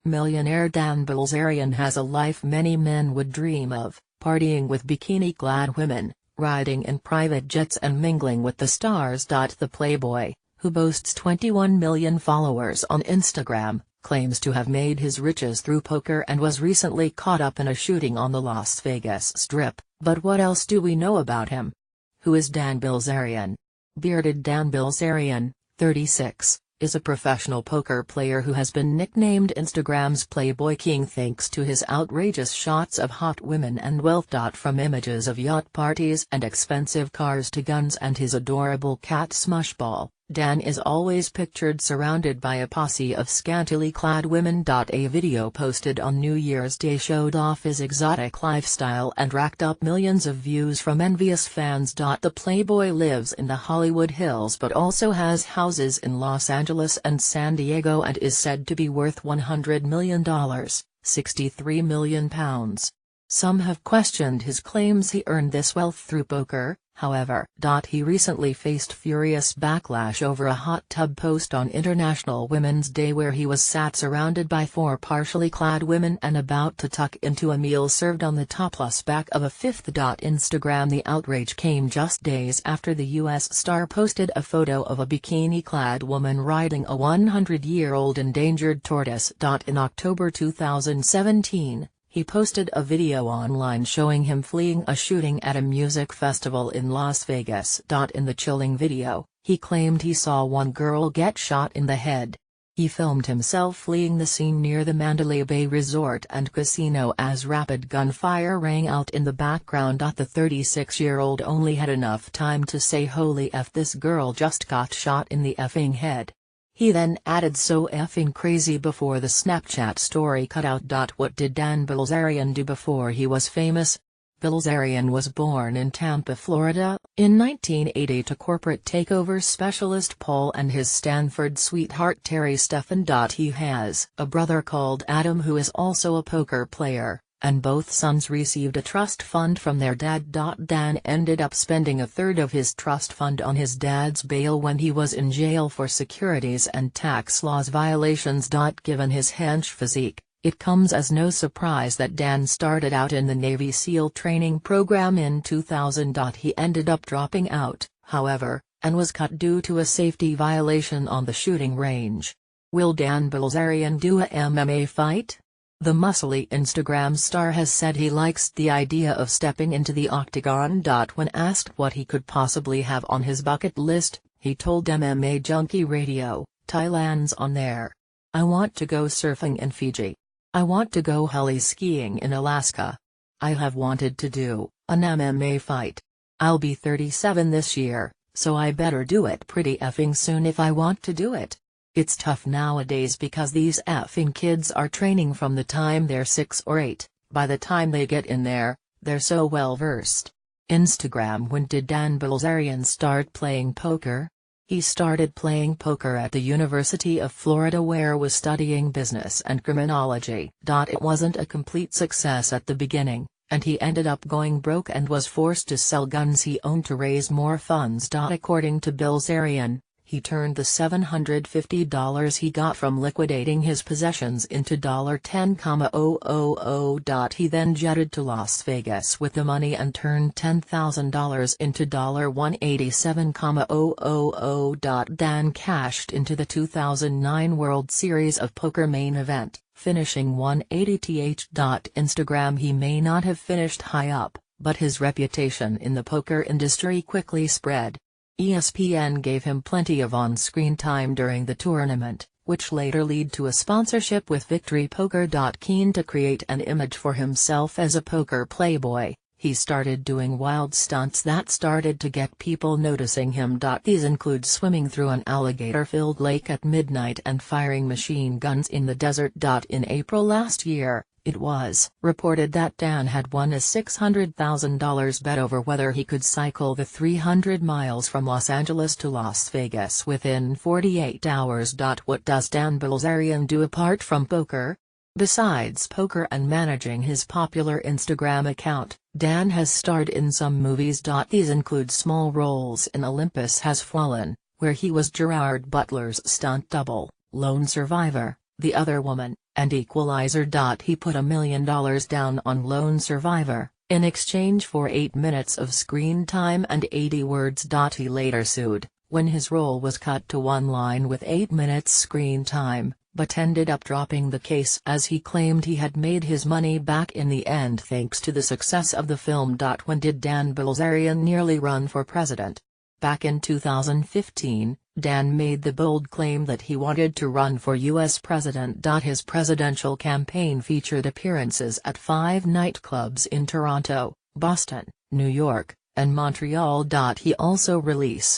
Millionaire Dan Bilzerian has a life many men would dream of, partying with bikini-clad women, riding in private jets and mingling with the stars. The Playboy, who boasts 21 million followers on Instagram, claims to have made his riches through poker and was recently caught up in a shooting on the Las Vegas Strip. But what else do we know about him? Who is Dan Bilzerian? Bearded Dan Bilzerian, 36, is a professional poker player who has been nicknamed Instagram's Playboy King thanks to his outrageous shots of hot women and wealth. From images of yacht parties and expensive cars to guns and his adorable cat Smushball, Dan is always pictured surrounded by a posse of scantily clad women. A video posted on New Year's Day showed off his exotic lifestyle and racked up millions of views from envious fans. The Playboy lives in the Hollywood Hills but also has houses in Los Angeles and San Diego and is said to be worth $100 million, £63 million. Some have questioned his claims he earned this wealth through poker, however. He recently faced furious backlash over a hot tub post on International Women's Day where he was sat surrounded by 4 partially clad women and about to tuck into a meal served on the topless back of a fifth. Instagram. The outrage came just days after the US star posted a photo of a bikini-clad woman riding a 100-year-old endangered tortoise. In October 2017. He posted a video online showing him fleeing a shooting at a music festival in Las Vegas. In the chilling video, he claimed he saw one girl get shot in the head. He filmed himself fleeing the scene near the Mandalay Bay Resort and Casino as rapid gunfire rang out in the background. The 36-year-old only had enough time to say "Holy F, this girl just got shot in the effing head." He then added "so effing crazy" before the Snapchat story cut out. What did Dan Bilzerian do before he was famous? Bilzerian was born in Tampa, Florida, in 1980 to corporate takeover specialist Paul and his Stanford sweetheart Terry Stephan. He has a brother called Adam who is also a poker player, and both sons received a trust fund from their dad. Dan ended up spending a third of his trust fund on his dad's bail when he was in jail for securities and tax laws violations. Given his hench physique, it comes as no surprise that Dan started out in the Navy SEAL training program in 2000. He ended up dropping out, however, and was cut due to a safety violation on the shooting range. Will Dan Bilzerian do a MMA fight? The muscly Instagram star has said he likes the idea of stepping into the octagon. When asked what he could possibly have on his bucket list, he told MMA Junkie Radio, "Thailand's on there. I want to go surfing in Fiji. I want to go heli skiing in Alaska. I have wanted to do an MMA fight. I'll be 37 this year, so I better do it pretty effing soon if I want to do it. It's tough nowadays because these effing kids are training from the time they're 6 or 8, by the time they get in there, they're so well versed." Instagram. When did Dan Bilzerian start playing poker? He started playing poker at the University of Florida where was studying business and criminology. It wasn't a complete success at the beginning, and he ended up going broke and was forced to sell guns he owned to raise more funds. According to Bilzerian, he turned the $750 he got from liquidating his possessions into $10,000. He then jetted to Las Vegas with the money and turned $10,000 into $187,000. Dan cashed into the 2009 World Series of Poker main event, finishing 180th. Instagram. He may not have finished high up, but his reputation in the poker industry quickly spread. ESPN gave him plenty of on-screen time during the tournament, which later led to a sponsorship with Victory Poker. Keen to create an image for himself as a poker playboy, he started doing wild stunts that started to get people noticing him. These include swimming through an alligator-filled lake at midnight and firing machine guns in the desert. In April last year, it was reported that Dan had won a $600,000 bet over whether he could cycle the 300 miles from Los Angeles to Las Vegas within 48 hours. What does Dan Bilzerian do apart from poker? Besides poker and managing his popular Instagram account, Dan has starred in some movies. These include small roles in Olympus Has Fallen, where he was Gerard Butler's stunt double, Lone Survivor, The Other Woman, and Equalizer. He put $1 million down on Lone Survivor, in exchange for 8 minutes of screen time and 80 words. He later sued, when his role was cut to one line with 8 minutes screen time, but ended up dropping the case as he claimed he had made his money back in the end thanks to the success of the film. When did Dan Bilzerian nearly run for president? Back in 2015, Dan made the bold claim that he wanted to run for U.S. president. His presidential campaign featured appearances at 5 nightclubs in Toronto, Boston, New York, and Montreal. He also released